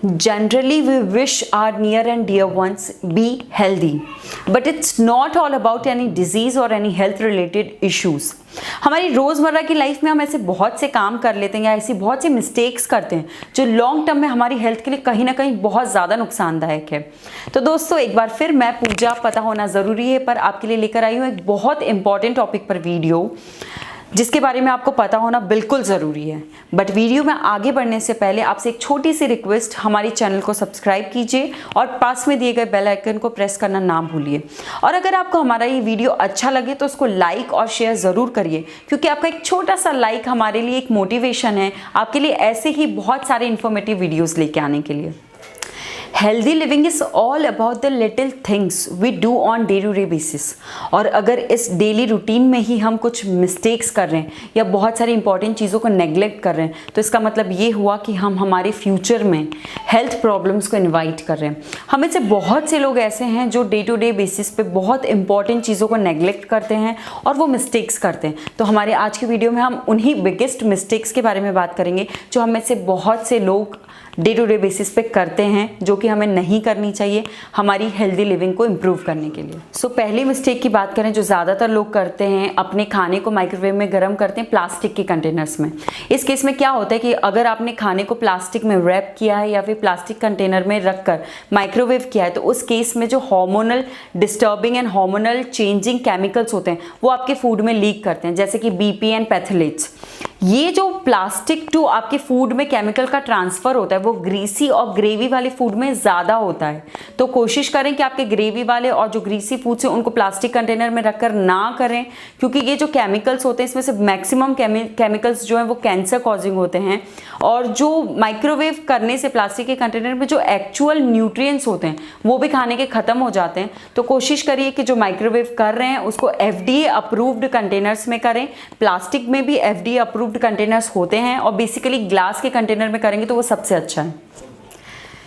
Generally, we wish our near and dear ones be healthy, but it's not all about any disease or any health related issues. हमारी रोज़मर्रा की life में हम ऐसे बहुत से काम कर लेते हैं या ऐसी बहुत सी मिस्टेक्स करते हैं जो लॉन्ग टर्म में हमारी हेल्थ के लिए कहीं ना कहीं बहुत ज़्यादा नुकसानदायक है। तो दोस्तों, एक बार फिर मैं पूजा, पता होना ज़रूरी है पर आपके लिए लेकर आई हूँ एक बहुत इंपॉर्टेंट टॉपिक पर वीडियो जिसके बारे में आपको पता होना बिल्कुल ज़रूरी है। बट वीडियो में आगे बढ़ने से पहले आपसे एक छोटी सी रिक्वेस्ट, हमारी चैनल को सब्सक्राइब कीजिए और पास में दिए गए बेल आइकन को प्रेस करना ना भूलिए। और अगर आपको हमारा ये वीडियो अच्छा लगे तो उसको लाइक और शेयर ज़रूर करिए, क्योंकि आपका एक छोटा सा लाइक हमारे लिए एक मोटिवेशन है आपके लिए ऐसे ही बहुत सारे इन्फॉर्मेटिव वीडियोज़ लेके आने के लिए। Healthy living is all about the little things we do on day to day basis. और अगर इस डेली रूटीन में ही हम कुछ मिस्टेक्स कर रहे हैं या बहुत सारी इंपॉर्टेंट चीज़ों को नेग्लेक्ट कर रहे हैं तो इसका मतलब ये हुआ कि हम हमारे फ्यूचर में हेल्थ प्रॉब्लम्स को इन्वाइट कर रहे हैं। हमें से बहुत से लोग ऐसे हैं जो डे टू डे बेसिस पे बहुत इंपॉर्टेंट चीज़ों को नेग्लेक्ट करते हैं और वो मिस्टेक्स करते हैं। तो हमारे आज की वीडियो में हम उन्हीं बिगेस्ट मिस्टेक्स के बारे में बात करेंगे जो हमें से बहुत से लोग डे टू डे बेसिस पे करते हैं, जो कि हमें नहीं करनी चाहिए हमारी हेल्दी लिविंग को इम्प्रूव करने के लिए। सो पहली मिस्टेक की बात करें जो ज़्यादातर लोग करते हैं, अपने खाने को माइक्रोवेव में गर्म करते हैं प्लास्टिक के कंटेनर्स में। इस केस में क्या होता है कि अगर आपने खाने को प्लास्टिक में रैप किया है या फिर प्लास्टिक कंटेनर में रख कर माइक्रोवेव किया है तो उस केस में जो hormonal disturbing and hormonal changing chemicals होते हैं वो आपके फूड में लीक करते हैं, जैसे कि बीपी एंड पैथोलेट्स। ये जो प्लास्टिक टू आपके फूड में केमिकल का ट्रांसफ़र होता है वो ग्रीसी और ग्रेवी वाले फूड में ज़्यादा होता है। तो कोशिश करें कि आपके ग्रेवी वाले और जो ग्रीसी फूड्स हैं उनको प्लास्टिक कंटेनर में रखकर ना करें, क्योंकि ये जो केमिकल्स होते हैं इसमें से मैक्सिमम केमिकल्स जो हैं वो कैंसर कॉजिंग होते हैं। और जो माइक्रोवेव करने से प्लास्टिक के कंटेनर में जो एक्चुअल न्यूट्रिएंट्स होते हैं वो भी खाने के ख़त्म हो जाते हैं। तो कोशिश करिए कि जो माइक्रोवेव कर रहे हैं उसको FDA अप्रूव्ड कंटेनर्स में करें। प्लास्टिक में भी FDA अप्रूव्ड कंटेनर्स होते हैं और बेसिकली ग्लास के कंटेनर में करेंगे तो वो सबसे अच्छा है।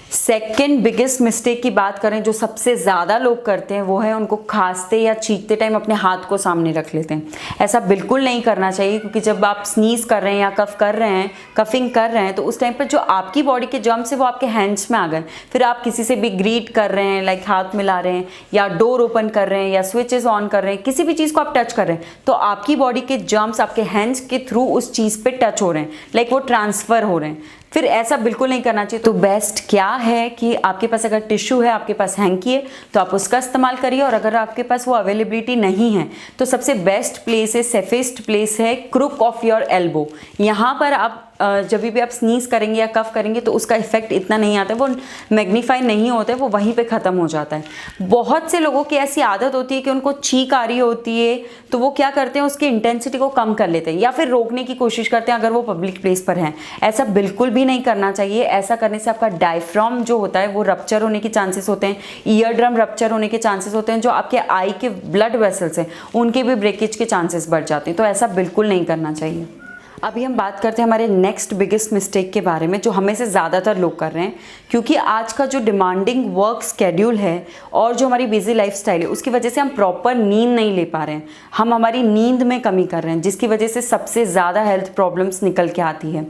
सेकेंड बिगेस्ट मिस्टेक की बात करें जो सबसे ज़्यादा लोग करते हैं वो है उनको खांसते या छींकते टाइम अपने हाथ को सामने रख लेते हैं। ऐसा बिल्कुल नहीं करना चाहिए, क्योंकि जब आप स्नीज कर रहे हैं या कफिंग कर रहे हैं तो उस टाइम पर जो आपकी बॉडी के जर्म्स है वो आपके हैंड्स में आ गए। फिर आप किसी से भी ग्रीट कर रहे हैं, लाइक हाथ मिला रहे हैं या डोर ओपन कर रहे हैं या स्विचेस ऑन कर रहे हैं, किसी भी चीज़ को आप टच कर रहे हैं तो आपकी बॉडी के जर्म्स आपके हैंड्स के थ्रू उस चीज़ पर टच हो रहे हैं, लाइक वो ट्रांसफ़र हो रहे हैं। फिर ऐसा बिल्कुल नहीं करना चाहिए। तो बेस्ट क्या है कि आपके पास अगर टिश्यू है, आपके पास हैंकी है तो आप उसका इस्तेमाल करिए, और अगर आपके पास वो अवेलेबिलिटी नहीं है तो सबसे बेस्ट प्लेस है, सेफेस्ट प्लेस है क्रूक ऑफ योर एल्बो। यहाँ पर आप जब भी आप स्नीज करेंगे या कफ करेंगे तो उसका इफेक्ट इतना नहीं आता है, वो मैग्नीफाई नहीं होता है, वो वहीं पे ख़त्म हो जाता है। बहुत से लोगों की ऐसी आदत होती है कि उनको छींक आ रही होती है तो वो क्या करते हैं, उसकी इंटेंसिटी को कम कर लेते हैं या फिर रोकने की कोशिश करते हैं अगर वो पब्लिक प्लेस पर हैं। ऐसा बिल्कुल भी नहीं करना चाहिए। ऐसा करने से आपका डायफ्राम जो होता है वो रप्चर होने के चांसेस होते हैं, ईयर ड्रम रप्चर होने के चांसेस होते हैं, जो आपके आई के ब्लड वेसल्स हैं उनके भी ब्रेकेज के चांसेस बढ़ जाते हैं। तो ऐसा बिल्कुल नहीं करना चाहिए। अभी हम बात करते हैं हमारे नेक्स्ट बिगेस्ट मिस्टेक के बारे में जो हमें से ज़्यादातर लोग कर रहे हैं, क्योंकि आज का जो डिमांडिंग वर्क स्केड्यूल है और जो हमारी बिजी लाइफस्टाइल है उसकी वजह से हम प्रॉपर नींद नहीं ले पा रहे हैं। हम हमारी नींद में कमी कर रहे हैं, जिसकी वजह से सबसे ज़्यादा हेल्थ प्रॉब्लम्स निकल के आती है।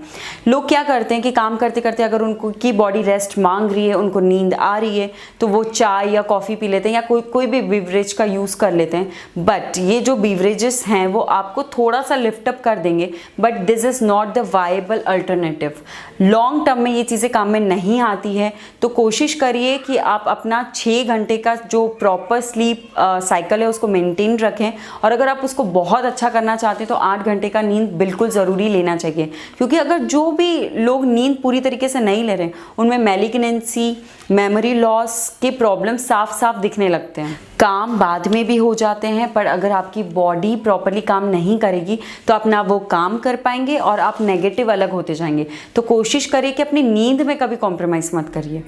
लोग क्या करते हैं कि काम करते करते अगर उनको की बॉडी रेस्ट मांग रही है, उनको नींद आ रही है तो वो चाय या कॉफ़ी पी लेते हैं या कोई भी बीवरेज का यूज़ कर लेते हैं। बट ये जो बीवरेजेस हैं वो आपको थोड़ा सा लिफ्टअप कर देंगे, but this is not the viable alternative. Long term में ये चीज़ें काम में नहीं आती है। तो कोशिश करिए कि आप अपना 6 घंटे का जो प्रॉपर स्लीप साइकिल है उसको मेंटेन रखें, और अगर आप उसको बहुत अच्छा करना चाहते हैं तो 8 घंटे का नींद बिल्कुल ज़रूरी लेना चाहिए। क्योंकि अगर जो भी लोग नींद पूरी तरीके से नहीं ले रहे उनमें मैलिग्नेंसी, मेमोरी लॉस के प्रॉब्लम साफ साफ दिखने लगते हैं। काम बाद में भी हो जाते हैं, पर अगर आपकी बॉडी प्रॉपरली काम नहीं करेगी तो आप ना वो काम कर पाएंगे और आप नेगेटिव अलग होते जाएंगे। तो कोशिश करिए कि अपनी नींद में कभी कॉम्प्रोमाइज़ मत करिए।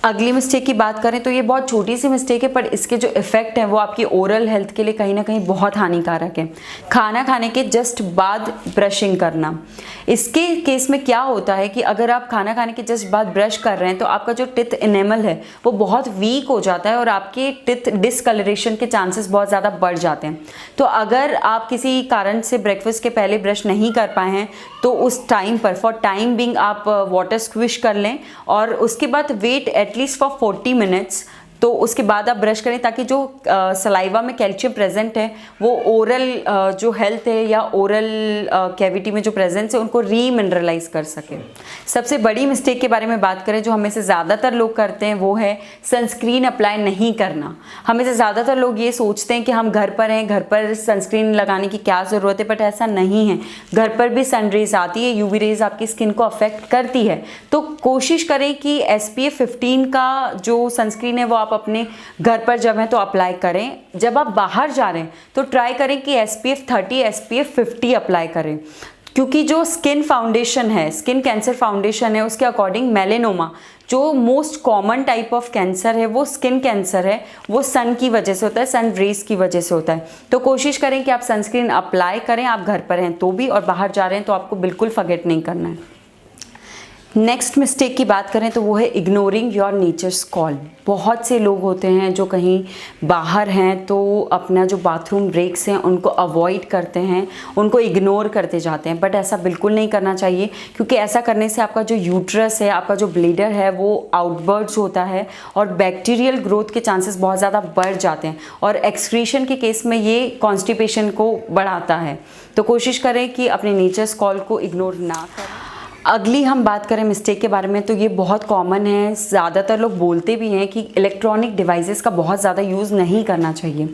अगली मिस्टेक की बात करें तो ये बहुत छोटी सी मिस्टेक है, पर इसके जो इफ़ेक्ट हैं वो आपकी ओरल हेल्थ के लिए कहीं ना कहीं बहुत हानिकारक है। खाना खाने के जस्ट बाद ब्रशिंग करना। इसके केस में क्या होता है कि अगर आप खाना खाने के जस्ट बाद ब्रश कर रहे हैं तो आपका जो टिथ इनेमल है वो बहुत वीक हो जाता है और आपके टिथ डिसकलरेशन के चांसेस बहुत ज़्यादा बढ़ जाते हैं। तो अगर आप किसी कारण से ब्रेकफास्ट के पहले ब्रश नहीं कर पाए हैं तो उस टाइम पर फॉर टाइम बिंग आप वाटर स्क्विश कर लें और उसके बाद वेट एटलीस्ट फॉर 40 मिनट्स। तो उसके बाद आप ब्रश करें ताकि जो सलाइवा में कैल्शियम प्रेजेंट है वो ओरल जो हेल्थ है या ओरल कैविटी में जो प्रेजेंस है उनको रीमिनरलाइज कर सके। सबसे बड़ी मिस्टेक के बारे में बात करें जो हमें से ज़्यादातर लोग करते हैं वो है सनस्क्रीन अप्लाई नहीं करना। हमें से ज़्यादातर लोग ये सोचते हैं कि हम घर पर हैं, घर पर सनस्क्रीन लगाने की क्या ज़रूरत है, बट ऐसा नहीं है। घर पर भी सन रेज आती है, यूवी रेज आपकी स्किन को अफेक्ट करती है। तो कोशिश करें कि SPF 15 का जो सनस्क्रीन है वो आप अपने घर पर जब हैं तो अप्लाई करें। जब आप बाहर जा रहे हैं तो ट्राई करें कि SPF 30 SPF 50 अप्लाई करें, क्योंकि जो स्किन फाउंडेशन है, स्किन कैंसर फाउंडेशन है, उसके अकॉर्डिंग मेलेनोमा जो most common type of cancer है वो स्किन कैंसर है, वो सन की वजह से होता है, सन रेज की वजह से होता है। तो कोशिश करें कि आप सनस्क्रीन अप्लाई करें, आप घर पर हैं तो भी और बाहर जा रहे हैं तो आपको बिल्कुल फॉरगेट नहीं करना है। नेक्स्ट मिस्टेक की बात करें तो वो है इग्नोरिंग योर नेचर्स कॉल। बहुत से लोग होते हैं जो कहीं बाहर हैं तो अपना जो बाथरूम ब्रेक्स हैं उनको अवॉइड करते हैं, उनको इग्नोर करते जाते हैं, बट ऐसा बिल्कुल नहीं करना चाहिए, क्योंकि ऐसा करने से आपका जो यूट्रस है, आपका जो ब्लीडर है वो आउटबर्ड्स होता है और बैक्टीरियल ग्रोथ के चांसेस बहुत ज़्यादा बढ़ जाते हैं और एक्सक्रीशन के केस में ये कॉन्स्टिपेशन को बढ़ाता है। तो कोशिश करें कि अपने नेचर्स कॉल को इग्नोर ना करें। अगली हम बात करें मिस्टेक के बारे में तो ये बहुत कॉमन है, ज़्यादातर लोग बोलते भी हैं कि इलेक्ट्रॉनिक डिवाइसेस का बहुत ज़्यादा यूज़ नहीं करना चाहिए।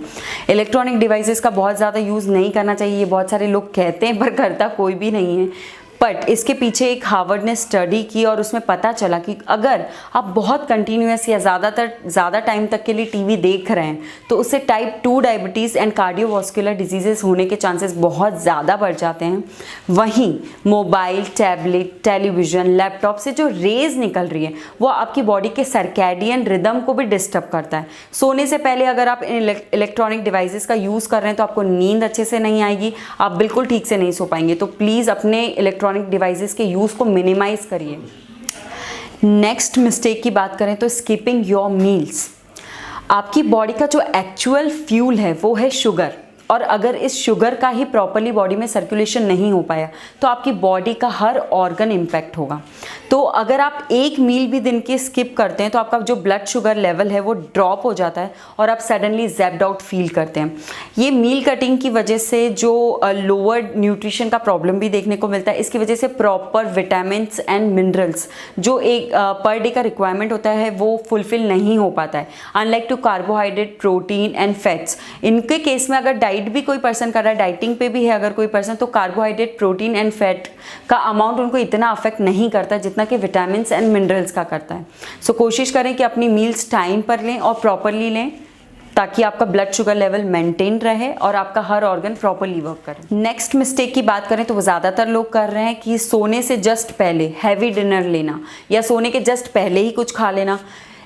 इलेक्ट्रॉनिक डिवाइसेस का बहुत ज़्यादा यूज़ नहीं करना चाहिए, ये बहुत सारे लोग कहते हैं पर करता कोई भी नहीं है। बट इसके पीछे एक हार्वर्ड ने स्टडी की और उसमें पता चला कि अगर आप बहुत कंटिन्यूस या ज़्यादा टाइम तक के लिए टीवी देख रहे हैं तो उससे type 2 diabetes and cardiovascular diseases होने के चांसेस बहुत ज़्यादा बढ़ जाते हैं। वहीं मोबाइल, टैबलेट, टेलीविज़न, लैपटॉप से जो रेज निकल रही है वो आपकी बॉडी के सर्कैडियन रिदम को भी डिस्टर्ब करता है। सोने से पहले अगर आप इलेक्ट्रॉनिक डिवाइसेस का यूज़ कर रहे हैं तो आपको नींद अच्छे से नहीं आएगी, आप बिल्कुल ठीक से नहीं सो पाएंगे। तो प्लीज़ अपने इलेक्ट्रॉनिक डिवाइसेस के यूज़ को मिनिमाइज करिए। नेक्स्ट मिस्टेक की बात करें तो स्किपिंग योर मील्स। आपकी बॉडी का जो एक्चुअल फ्यूल है वो है शुगर, और अगर इस शुगर का ही प्रॉपरली बॉडी में सर्कुलेशन नहीं हो पाया तो आपकी बॉडी का हर ऑर्गन इम्पैक्ट होगा। तो अगर आप एक मील भी दिन के स्किप करते हैं तो आपका जो ब्लड शुगर लेवल है वो ड्रॉप हो जाता है और आप सडनली ज़ैप्ड आउट फील करते हैं। ये मील कटिंग की वजह से जो लोअर न्यूट्रिशन का प्रॉब्लम भी देखने को मिलता है। इसकी वजह से प्रॉपर विटामिन्स एंड मिनरल्स जो एक पर डे का रिक्वायरमेंट होता है वो फुलफिल नहीं हो पाता है, unlike to carbohydrate, protein and fats. इनके केस में अगर डाइट भी कोई पर्सन कर रहा है, डाइटिंग पे भी है अगर कोई पर्सन, तो कार्बोहाइड्रेट, प्रोटीन एंड फैट का अमाउंट उनको इतना अफेक्ट नहीं करता जितना कि विटामिन एंड मिनरल्स का करता है। सो कोशिश करें कि अपनी मील्स टाइम पर लें और प्रॉपरली लें ताकि आपका ब्लड शुगर लेवल मेंटेन रहे और आपका हर ऑर्गन प्रॉपरली वर्क करे। नेक्स्ट मिस्टेक की बात करें तो वो ज़्यादातर लोग कर रहे हैं कि सोने से जस्ट पहले हैवी डिनर लेना या सोने के जस्ट पहले ही कुछ खा लेना।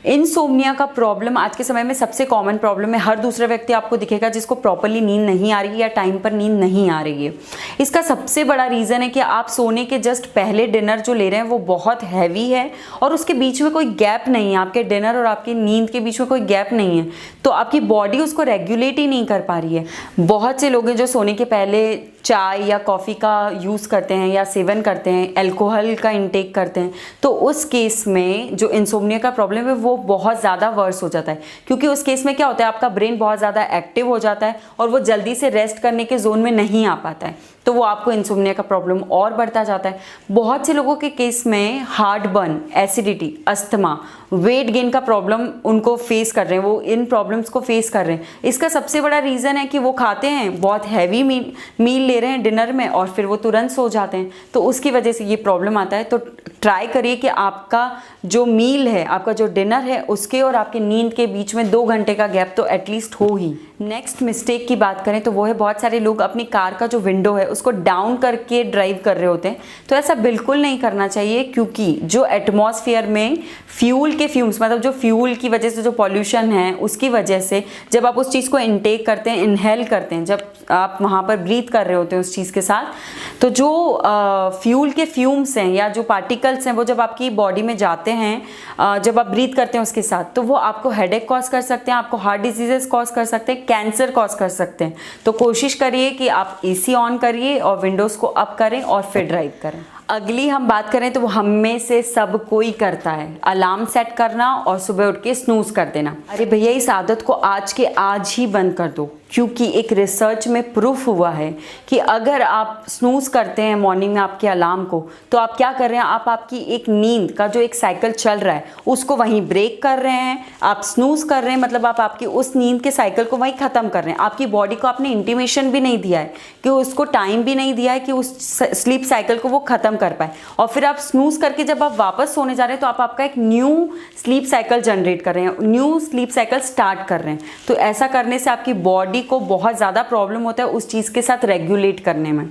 इनसोम्निया का प्रॉब्लम आज के समय में सबसे कॉमन प्रॉब्लम है। हर दूसरा व्यक्ति आपको दिखेगा जिसको प्रॉपरली नींद नहीं आ रही है या टाइम पर नींद नहीं आ रही है। इसका सबसे बड़ा रीज़न है कि आप सोने के जस्ट पहले डिनर जो ले रहे हैं वो बहुत हैवी है और उसके बीच में कोई गैप नहीं है, आपके डिनर और आपकी नींद के बीच में कोई गैप नहीं है, तो आपकी बॉडी उसको रेगुलेट ही नहीं कर पा रही है। बहुत से लोग हैं जो सोने के पहले चाय या कॉफ़ी का यूज़ करते हैं या सेवन करते हैं, अल्कोहल का इंटेक करते हैं, तो उस केस में जो इंसोम्निया का प्रॉब्लम है वो बहुत ज़्यादा वर्स हो जाता है, क्योंकि उस केस में क्या होता है, आपका ब्रेन बहुत ज़्यादा एक्टिव हो जाता है और वो जल्दी से रेस्ट करने के जोन में नहीं आ पाता है, तो वो आपको इंसोम्निया का प्रॉब्लम और बढ़ता जाता है। बहुत से लोगों के केस में heart burn, acidity, asthma, weight gain का प्रॉब्लम उनको फेस कर रहे हैं, वो इन प्रॉब्लम्स को फेस कर रहे हैं। इसका सबसे बड़ा रीज़न है कि वो खाते हैं, बहुत हैवी मील ले रहे हैं डिनर में और फिर वो तुरंत सो जाते हैं, तो उसकी वजह से ये प्रॉब्लम आता है। तो ट्राई करिए कि आपका जो मील है, आपका जो डिनर है, उसके और आपकी नींद के बीच में 2 घंटे का गैप तो एटलीस्ट हो ही। नेक्स्ट मिस्टेक की बात करें तो वो है, बहुत सारे लोग अपनी कार का जो विंडो है उसको डाउन करके ड्राइव कर रहे होते हैं। तो ऐसा बिल्कुल नहीं करना चाहिए, क्योंकि जो एटमॉस्फेयर में फ्यूल के फ्यूम्स, मतलब जो फ्यूल की वजह से जो पॉल्यूशन है उसकी वजह से जब आप उस चीज़ को इनटेक करते हैं, इनहेल करते हैं, जब आप वहाँ पर ब्रीथ कर रहे होते हैं उस चीज़ के साथ, तो जो फ्यूल के फ्यूम्स हैं या जो पार्टिकल्स हैं वो जब आपकी बॉडी में जाते हैं, जब आप ब्रीथ करते हैं उसके साथ, तो वो आपको हेडेक कॉज कर सकते हैं, आपको हार्ट डिजीजेस कॉज कर सकते हैं, कैंसर कॉज कर सकते हैं। तो कोशिश करिए कि आप एसी ऑन करिए और विंडोज़ को अप करें और फिर ड्राइव करें। अगली हम बात करें तो वो हम में से सब कोई करता है, अलार्म सेट करना और सुबह उठ के स्नूज कर देना। अरे भैया, इस आदत को आज के आज ही बंद कर दो, क्योंकि एक रिसर्च में प्रूफ हुआ है कि अगर आप स्नूज करते हैं मॉर्निंग में आपके अलार्म को, तो आप क्या कर रहे हैं, आप आपकी एक नींद का जो एक साइकिल चल रहा है उसको वहीं ब्रेक कर रहे हैं। आप स्नूज कर रहे हैं मतलब आप आपकी उस नींद के साइकिल को वहीं ख़त्म कर रहे हैं। आपकी बॉडी को आपने इंटीमेशन भी नहीं दिया है, कि उसको टाइम भी नहीं दिया है कि उस स्लीप साइकिल को वो ख़त्म कर पाए। और फिर आप स्नूज करके जब आप वापस सोने जा रहे हैं तो आप आपका एक न्यू स्लीप साइकिल जनरेट कर रहे हैं, न्यू स्लीप साइकिल स्टार्ट कर रहे हैं। तो ऐसा करने से आपकी बॉडी को बहुत ज़्यादा प्रॉब्लम होता है उस चीज़ के साथ रेगुलेट करने में।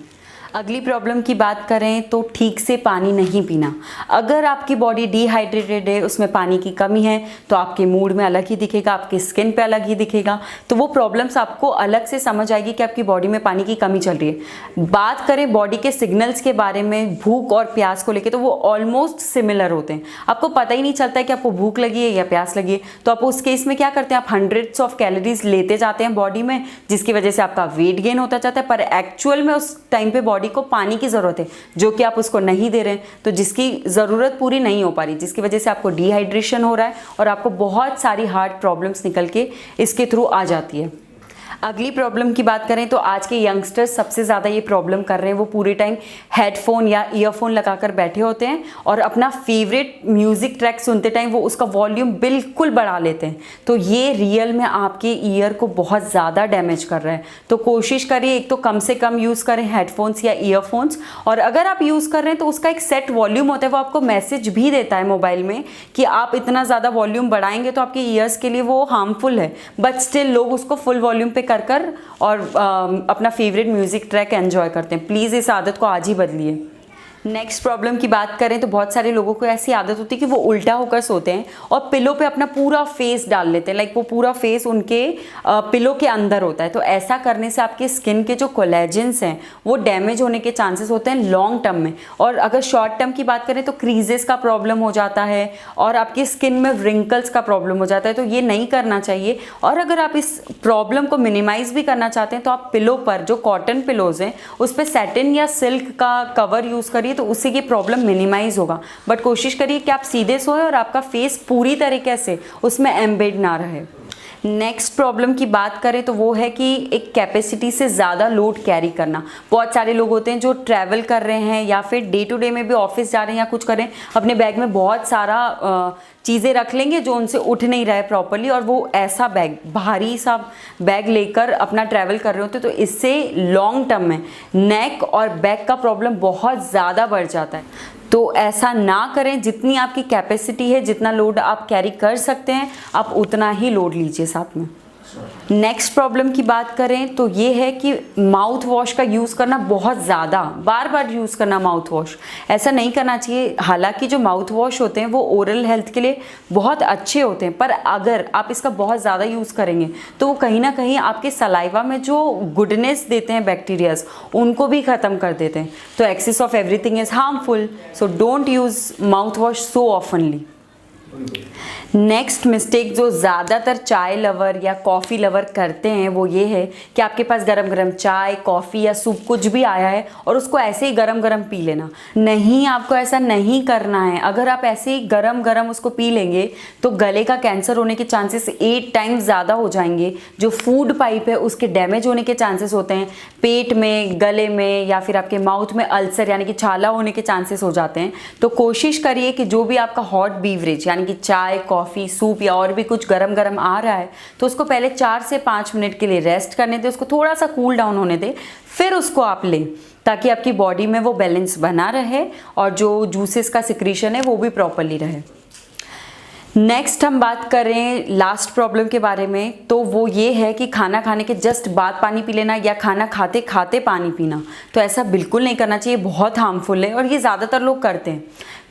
अगली प्रॉब्लम की बात करें तो ठीक से पानी नहीं पीना। अगर आपकी बॉडी डिहाइड्रेटेड है, उसमें पानी की कमी है, तो आपके मूड में अलग ही दिखेगा, आपकी स्किन पे अलग ही दिखेगा। तो वो प्रॉब्लम्स आपको अलग से समझ आएगी कि आपकी बॉडी में पानी की कमी चल रही है। बात करें बॉडी के सिग्नल्स के बारे में, भूख और प्यास को लेकर, तो वो ऑलमोस्ट सिमिलर होते हैं। आपको पता ही नहीं चलता है कि आपको भूख लगी है या प्यास लगी है। तो आप उस केस में क्या करते हैं, आप हंड्रेड्स ऑफ कैलोरीज लेते जाते हैं बॉडी में, जिसकी वजह से आपका वेट गेन होता जाता है। पर एक्चुअल में उस टाइम पे बॉडी को पानी की ज़रूरत है, जो कि आप उसको नहीं दे रहे हैं, तो जिसकी ज़रूरत पूरी नहीं हो पा रही, जिसकी वजह से आपको डिहाइड्रेशन हो रहा है और आपको बहुत सारी हार्ट प्रॉब्लम्स निकल के इसके थ्रू आ जाती है। अगली प्रॉब्लम की बात करें तो आज के यंगस्टर्स सबसे ज़्यादा ये प्रॉब्लम कर रहे हैं, वो पूरे टाइम हेडफोन या ईयरफोन लगाकर बैठे होते हैं और अपना फेवरेट म्यूज़िक ट्रैक सुनते टाइम वो उसका वॉल्यूम बिल्कुल बढ़ा लेते हैं। तो ये रियल में आपके ईयर को बहुत ज़्यादा डैमेज कर रहा है। तो कोशिश करिए एक तो कम से कम यूज़ करें हेडफोन्स या ईयरफोन्स, और अगर आप यूज़ कर रहे हैं तो उसका एक सेट वॉल्यूम होता है, वो आपको मैसेज भी देता है मोबाइल में कि आप इतना ज़्यादा वॉल्यूम बढ़ाएंगे तो आपके ईयर्स के लिए वो हार्मफुल है। बट स्टिल लोग उसको फुल वॉल्यूम पे कर और अपना फेवरेट म्यूजिक ट्रैक एंजॉय करते हैं। प्लीज़ इस आदत को आज ही बदलिए। नेक्स्ट प्रॉब्लम की बात करें तो बहुत सारे लोगों को ऐसी आदत होती है कि वो उल्टा होकर सोते हैं और पिलो पे अपना पूरा फेस डाल लेते हैं, लाइक वो पूरा फेस उनके पिलो के अंदर होता है। तो ऐसा करने से आपके स्किन के जो कोलेजेंस हैं वो डैमेज होने के चांसेस होते हैं लॉन्ग टर्म में। और अगर शॉर्ट टर्म की बात करें तो क्रीजेस का प्रॉब्लम हो जाता है और आपकी स्किन में रिंकल्स का प्रॉब्लम हो जाता है। तो ये नहीं करना चाहिए। और अगर आप इस प्रॉब्लम को मिनिमाइज भी करना चाहते हैं तो आप पिलो पर जो कॉटन पिलोज हैं उस पर सैटिन या सिल्क का कवर यूज़ करिए, तो उससे ये प्रॉब्लम मिनिमाइज होगा। बट कोशिश करिए कि आप सीधे सोए और आपका फेस पूरी तरीके से उसमें एम्बेड ना रहे। नेक्स्ट प्रॉब्लम की बात करें तो वो है कि एक कैपेसिटी से ज़्यादा लोड कैरी करना। बहुत सारे लोग होते हैं जो ट्रैवल कर रहे हैं या फिर डे टू डे में भी ऑफिस जा रहे हैं या कुछ कर रहे हैं, अपने बैग में बहुत सारा चीज़ें रख लेंगे जो उनसे उठ नहीं रहा है प्रॉपरली, और वो ऐसा बैग, भारी सा बैग लेकर अपना ट्रैवल कर रहे होते हैं। तो इससे लॉन्ग टर्म में नेक और बैक का प्रॉब्लम बहुत ज़्यादा बढ़ जाता है। तो ऐसा ना करें। जितनी आपकी कैपेसिटी है, जितना लोड आप कैरी कर सकते हैं, आप उतना ही लोड लीजिए साथ में। नेक्स्ट प्रॉब्लम की बात करें तो ये है कि माउथ वॉश का यूज़ करना बहुत ज़्यादा, बार बार यूज़ करना माउथ वॉश, ऐसा नहीं करना चाहिए। हालांकि जो माउथ वॉश होते हैं वो ओरल हेल्थ के लिए बहुत अच्छे होते हैं, पर अगर आप इसका बहुत ज़्यादा यूज़ करेंगे तो वो कहीं ना कहीं आपके सलाइवा में जो गुडनेस देते हैं बैक्टीरियाज, उनको भी ख़त्म कर देते हैं। तो excess of everything is harmful, so don't use mouthwash so oftenly. Next mistake जो ज़्यादातर चाय लवर या कॉफ़ी लवर करते हैं वो ये है कि आपके पास गरम गरम चाय, कॉफ़ी या सूप कुछ भी आया है और उसको ऐसे ही गरम गरम पी लेना। नहीं, आपको ऐसा नहीं करना है। अगर आप ऐसे ही गरम गरम उसको पी लेंगे तो गले का कैंसर होने के चांसेस 8 टाइम्स ज़्यादा हो जाएंगे। जो फूड पाइप है उसके डैमेज होने के चांसेस होते हैं, पेट में, गले में या फिर आपके माउथ में अल्सर यानी कि छाला होने के चांसेस हो जाते हैं। तो कोशिश करिए कि जो भी आपका हॉट बीवरेज यानी कि चाय, कॉफ़ी, सूप या और भी कुछ गरम गरम आ रहा है तो उसको पहले 4 से 5 मिनट के लिए रेस्ट करने दें, उसको थोड़ा सा कूल डाउन होने दें, फिर उसको आप लें। ताकि आपकी बॉडी में वो बैलेंस बना रहे और जो जूसेस का सिक्रीशन है वो भी प्रॉपरली रहे। नेक्स्ट हम बात करें लास्ट प्रॉब्लम के बारे में, तो वो ये है कि खाना खाने के जस्ट बाद पानी पी लेना या खाना खाते खाते पानी पीना। तो ऐसा बिल्कुल नहीं करना चाहिए, बहुत हार्मफुल है और ये ज़्यादातर लोग करते हैं।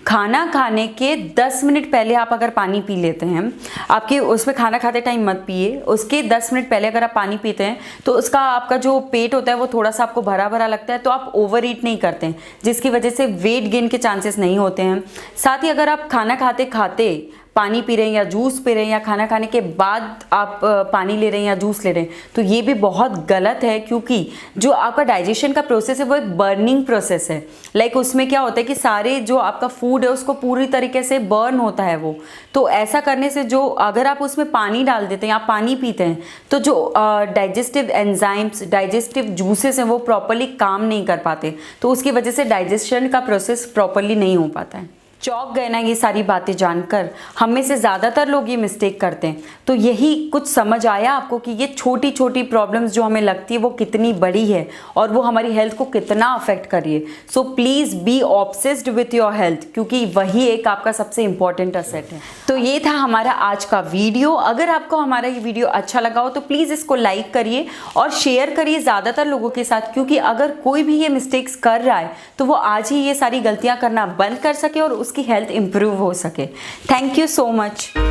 खाना खाने के 10 मिनट पहले आप अगर पानी पी लेते हैं, आपके उसमें खाना खाते टाइम मत पिए, उसके 10 मिनट पहले अगर आप पानी पीते हैं तो उसका आपका जो पेट होता है वो थोड़ा सा आपको भरा भरा लगता है, तो आप ओवर ईट नहीं करते हैं, जिसकी वजह से वेट गेन के चांसेस नहीं होते हैं। साथ ही अगर आप खाना खाते खाते पानी पी रहे हैं या जूस पी रहे हैं या खाना खाने के बाद आप पानी ले रहे हैं या जूस ले रहे हैं, तो ये भी बहुत गलत है, क्योंकि जो आपका डाइजेशन का प्रोसेस है वो एक बर्निंग प्रोसेस है। लाइक उसमें क्या होता है कि सारे जो आपका फूड है उसको पूरी तरीके से बर्न होता है वो। तो ऐसा करने से जो अगर आप उसमें पानी डाल देते हैं या पानी पीते हैं तो जो डाइजेस्टिव एंजाइम्स, डाइजेस्टिव जूसेस हैं वो प्रॉपरली काम नहीं कर पाते, तो उसकी वजह से डाइजेशन का प्रोसेस प्रॉपरली नहीं हो पाता है। चौंक गए ना ये सारी बातें जानकर? हम में से ज़्यादातर लोग ये मिस्टेक करते हैं। तो यही कुछ समझ आया आपको कि ये छोटी छोटी प्रॉब्लम्स जो हमें लगती है वो कितनी बड़ी है और वो हमारी हेल्थ को कितना अफेक्ट कर रही है। So please be obsessed with your health, क्योंकि वही एक आपका सबसे इंपॉर्टेंट असेट है। तो ये था हमारा आज का वीडियो। अगर आपको हमारा ये वीडियो अच्छा लगा हो तो प्लीज़ इसको लाइक करिए और शेयर करिए ज़्यादातर लोगों के साथ, क्योंकि अगर कोई भी ये मिस्टेक्स कर रहा है तो वो आज ही ये सारी गलतियाँ करना बंद कर सके और उसकी हेल्थ इंप्रूव हो सके। Thank you so much.